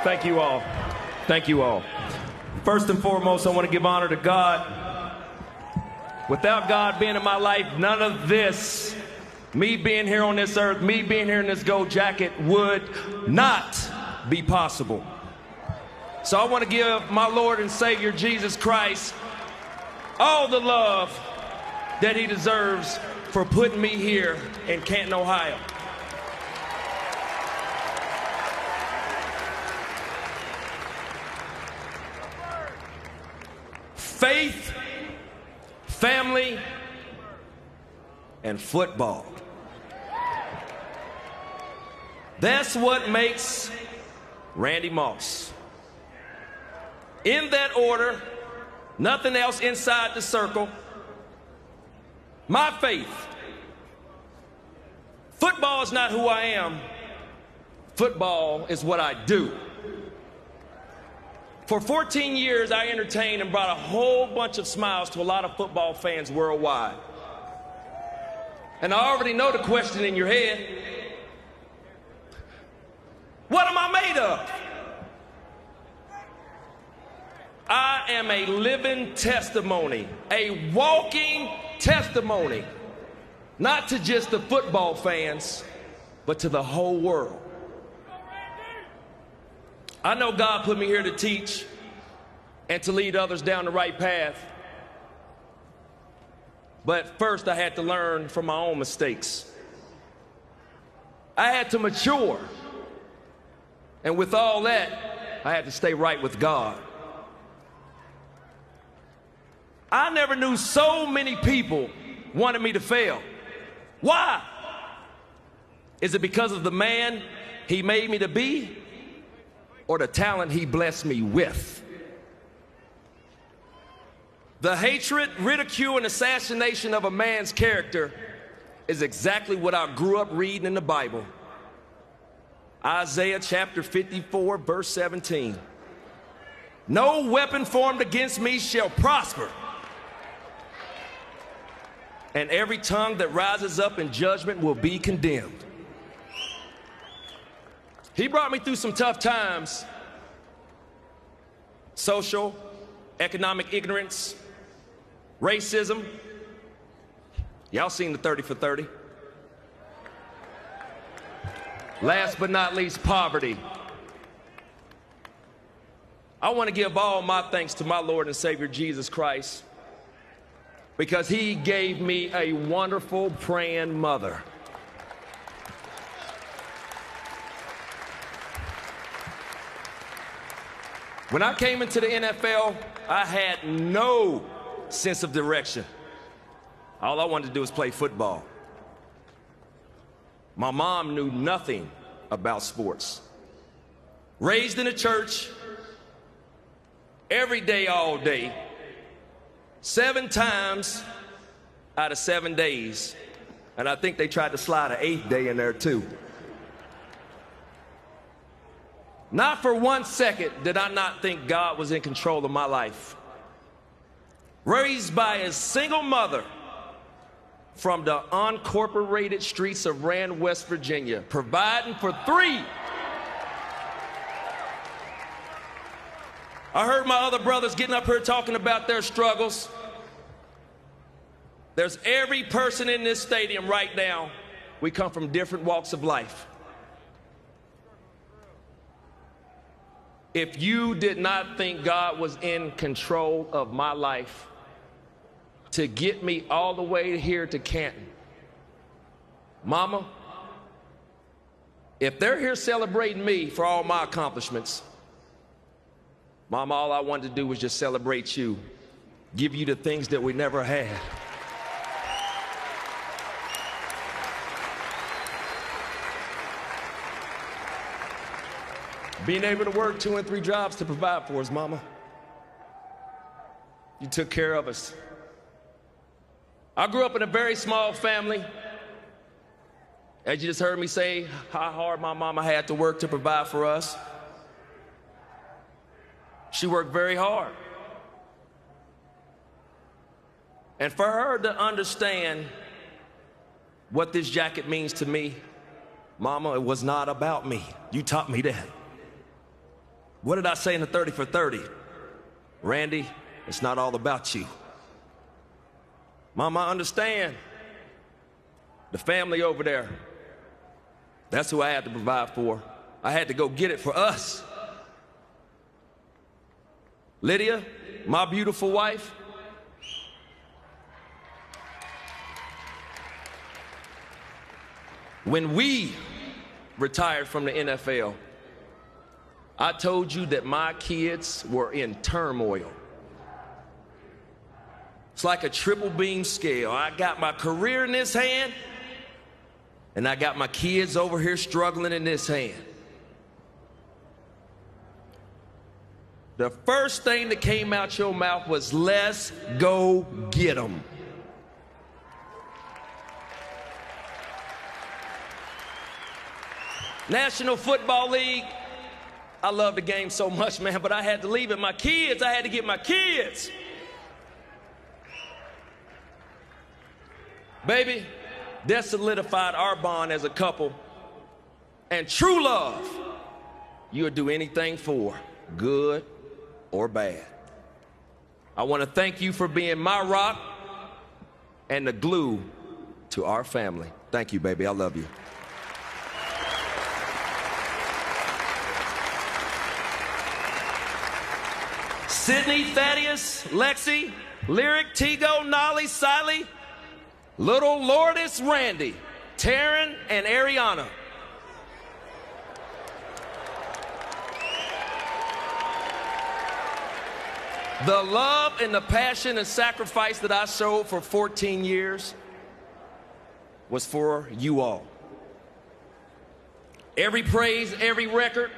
Thank you all. Thank you all. First and foremost, I want to give honor to God. Without God being in my life, none of this, me being here on this earth, me being here in this gold jacket, would not be possible. So I want to give my Lord and Savior Jesus Christ all the love that he deserves for putting me here in Canton, Ohio. Faith, family, and football. That's what makes Randy Moss. In that order, nothing else inside the circle. My faith. Football is not who I am. Football is what I do. For 14 years, I entertained and brought a whole bunch of smiles to a lot of football fans worldwide. And I already know the question in your head. What am I made of? I am a living testimony, a walking testimony, not to just the football fans, but to the whole world. I know God put me here to teach and to lead others down the right path. But first I had to learn from my own mistakes. I had to mature. And with all that, I had to stay right with God. I never knew so many people wanted me to fail. Why? Is it because of the man he made me to be? Or the talent he blessed me with? The hatred, ridicule, and assassination of a man's character is exactly what I grew up reading in the Bible. Isaiah chapter 54, verse 17. No weapon formed against me shall prosper, and every tongue that rises up in judgment will be condemned. He brought me through some tough times. Social, economic ignorance, racism. Y'all seen the 30 for 30. Last but not least, poverty. I want to give all my thanks to my Lord and Savior Jesus Christ, because he gave me a wonderful praying mother. When I came into the NFL, I had no sense of direction. All I wanted to do was play football. My mom knew nothing about sports. Raised in a church, every day, all day, 7 times out of 7 days. And I think they tried to slide an 8th day in there too. Not for 1 second did I not think God was in control of my life. Raised by a single mother from the uncorporated streets of Rand, West Virginia, providing for 3. I heard my other brothers getting up here talking about their struggles. There's every person in this stadium right now. We come from different walks of life. If you did not think God was in control of my life to get me all the way here to Canton, Mama, if they're here celebrating me for all my accomplishments, Mama, all I wanted to do was just celebrate you, give you the things that we never had. Being able to work 2 and 3 jobs to provide for us, Mama. You took care of us. I grew up in a very small family. As you just heard me say, how hard my mama had to work to provide for us. She worked very hard. And for her to understand what this jacket means to me, Mama, it was not about me. You taught me that. What did I say in the 30 for 30? Randy, it's not all about you. Mama, I understand. The family over there, that's who I had to provide for. I had to go get it for us. Lydia, my beautiful wife, when we retired from the NFL, I told you that my kids were in turmoil. It's like a triple beam scale. I got my career in this hand, and I got my kids over here struggling in this hand. The first thing that came out your mouth was, let's go get them. National Football League, I love the game so much, man, but I had to leave it. My kids, I had to get my kids. Baby, that solidified our bond as a couple. And true love, you'll do anything for, good or bad. I want to thank you for being my rock and the glue to our family. Thank you, baby. I love you. Sydney, Thaddeus, Lexi, Lyric, Tigo, Nolly, Siley, Little Lourdes, Randy, Taryn, and Ariana. The love and the passion and sacrifice that I showed for 14 years was for you all. Every praise, every record,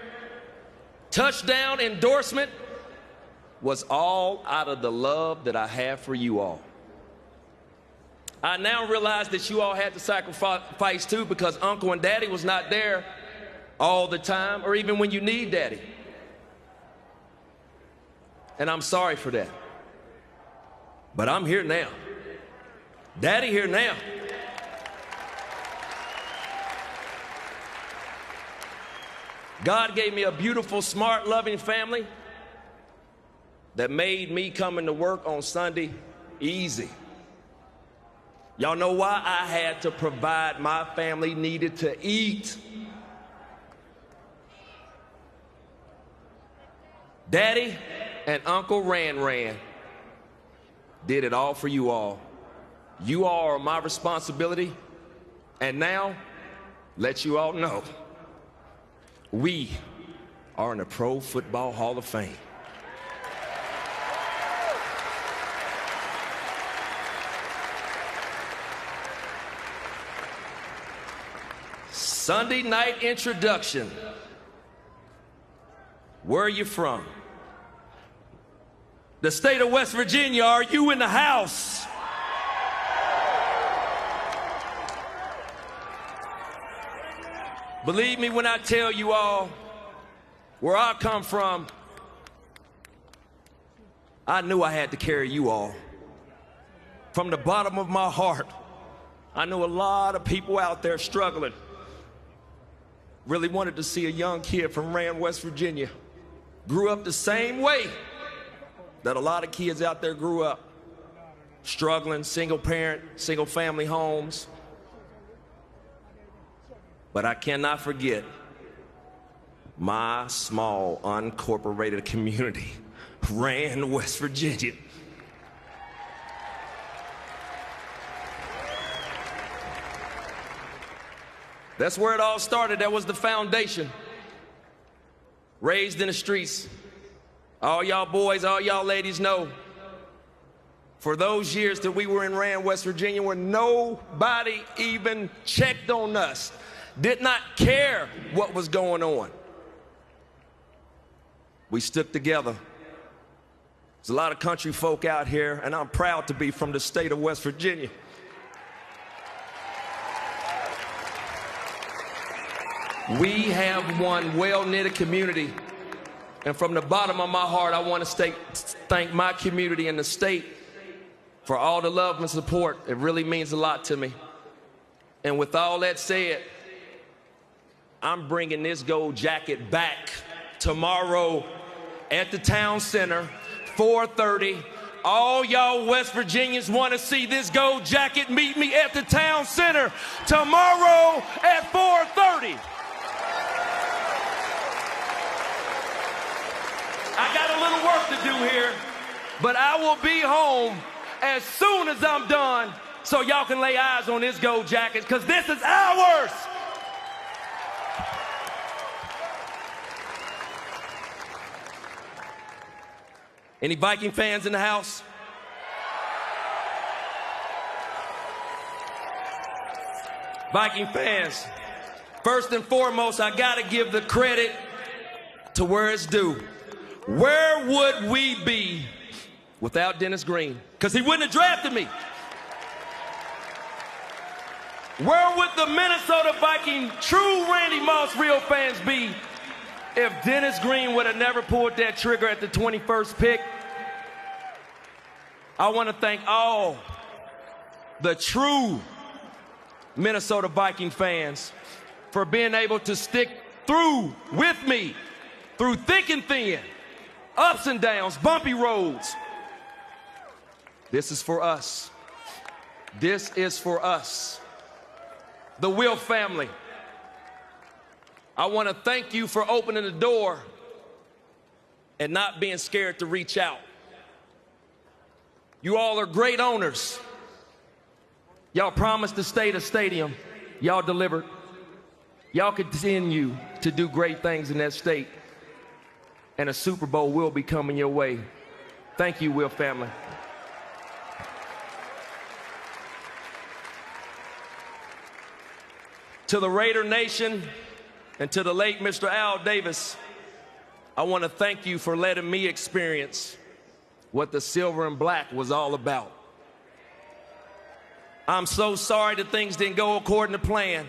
touchdown, endorsement was all out of the love that I have for you all. I now realize that you all had to sacrifice too, because Uncle and Daddy was not there all the time, or even when you need Daddy. And I'm sorry for that. But I'm here now. Daddy here now. God gave me a beautiful, smart, loving family that made me coming to work on Sunday easy. Y'all know why? I had to provide. My family needed to eat. Daddy and Uncle Ran did it all for you all. You all are my responsibility. And now, let you all know, we are in the Pro Football Hall of Fame. Sunday night introduction. Where are you from? The state of West Virginia. Are you in the house? Believe me when I tell you all, where I come from, I knew I had to carry you all. From the bottom of my heart, I knew a lot of people out there struggling. Really wanted to see a young kid from Rand, West Virginia, grew up the same way that a lot of kids out there grew up, struggling, single parent, single family homes. But I cannot forget my small, unincorporated community, Rand, West Virginia. That's where it all started. That was the foundation. Raised in the streets. All y'all boys, all y'all ladies know, for those years that we were in Rand, West Virginia, where nobody even checked on us, did not care what was going on, we stuck together. There's a lot of country folk out here, and I'm proud to be from the state of West Virginia. We have one well-knitted community, and from the bottom of my heart, I want to thank my community and the state for all the love and support. It really means a lot to me. And with all that said, I'm bringing this gold jacket back tomorrow at the town center, 4:30. All y'all West Virginians want to see this gold jacket, meet me at the town center tomorrow at 4:30. I got a little work to do here, but I will be home as soon as I'm done so y'all can lay eyes on this gold jacket, because this is ours. Any Viking fans in the house? Viking fans, first and foremost, I gotta give the credit to where it's due. Where would we be without Dennis Green? Because he wouldn't have drafted me. Where would the Minnesota Viking true Randy Moss real fans be if Dennis Green would have never pulled that trigger at the 21st pick? I want to thank all the true Minnesota Viking fans for being able to stick through with me through thick and thin, ups and downs, bumpy roads. This is for us. This is for us. The Will family. I want to thank you for opening the door and not being scared to reach out. You all are great owners. Y'all promised to stay the stadium. Y'all delivered. Y'all continue to do great things in that state. And a Super Bowl will be coming your way. Thank you, Will family. To the Raider Nation and to the late Mr. Al Davis, I want to thank you for letting me experience what the silver and black was all about. I'm so sorry that things didn't go according to plan,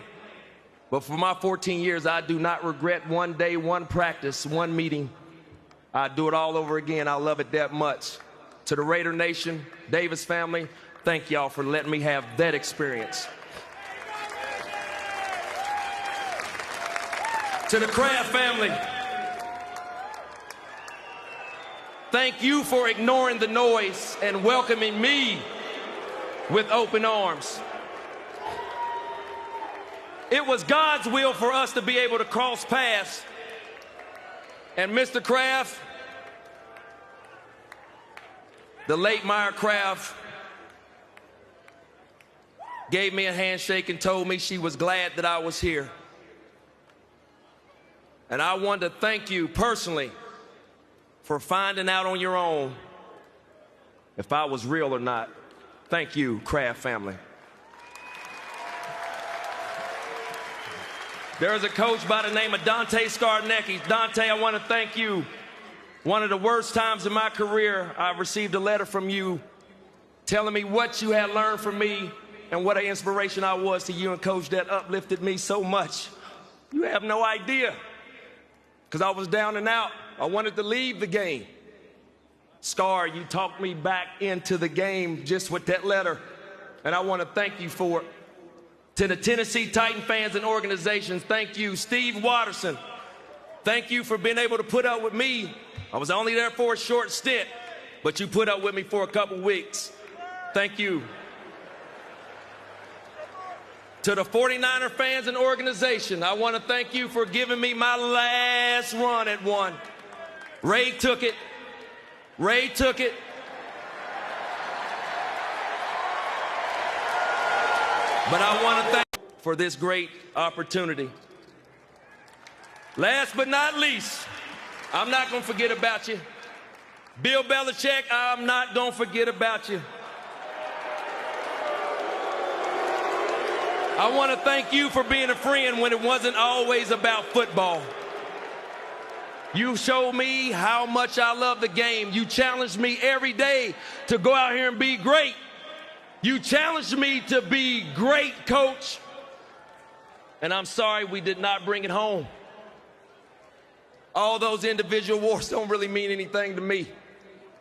but for my 14 years, I do not regret one day, one practice, one meeting. I'd do it all over again. I love it that much. To the Raider Nation, Davis family, thank y'all for letting me have that experience. To the Kraft family, thank you for ignoring the noise and welcoming me with open arms. It was God's will for us to be able to cross paths. And Mr. Kraft, the late Meyer Kraft, gave me a handshake and told me she was glad that I was here. And I wanted to thank you personally for finding out on your own if I was real or not. Thank you, Kraft family. There's a coach by the name of Dante Scarnecchi. Dante, I want to thank you. One of the worst times in my career, I received a letter from you telling me what you had learned from me and what an inspiration I was to you and Coach that uplifted me so much. You have no idea. Because I was down and out. I wanted to leave the game. Scar, you talked me back into the game just with that letter. And I want to thank you for it. To the Tennessee Titan fans and organizations, thank you. Steve Watterson, thank you for being able to put up with me. I was only there for a short stint, but you put up with me for a couple weeks. Thank you. To the 49er fans and organization, I want to thank you for giving me my last run at one. Ray took it. Ray took it. But I want to thank you for this great opportunity. Last but not least, I'm not going to forget about you. Bill Belichick, I'm not going to forget about you. I want to thank you for being a friend when it wasn't always about football. You showed me how much I love the game. You challenged me every day to go out here and be great. You challenged me to be great, Coach. And I'm sorry we did not bring it home. All those individual awards don't really mean anything to me.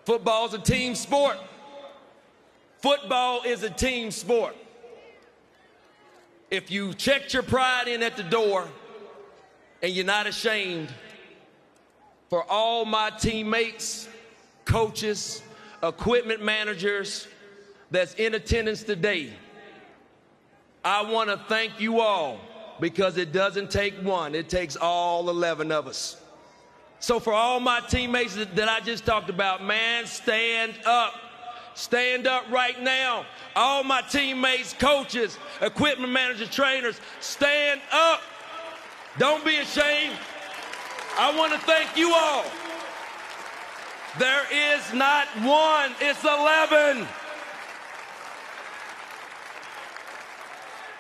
Football is a team sport. Football is a team sport. If you checked your pride in at the door and you're not ashamed, for all my teammates, coaches, equipment managers that's in attendance today, I want to thank you all, because it doesn't take one, it takes all 11 of us. So for all my teammates that I just talked about, man, stand up. Stand up right now. All my teammates, coaches, equipment managers, trainers, stand up. Don't be ashamed. I want to thank you all. There is not one, it's 11.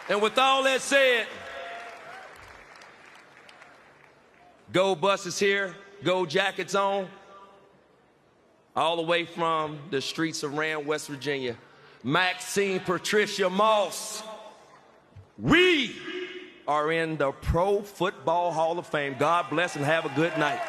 And with all that said, Gold Bus is here, gold jackets on, all the way from the streets of Rand, West Virginia. Maxine Patricia Moss. We are in the Pro Football Hall of Fame. God bless and have a good night.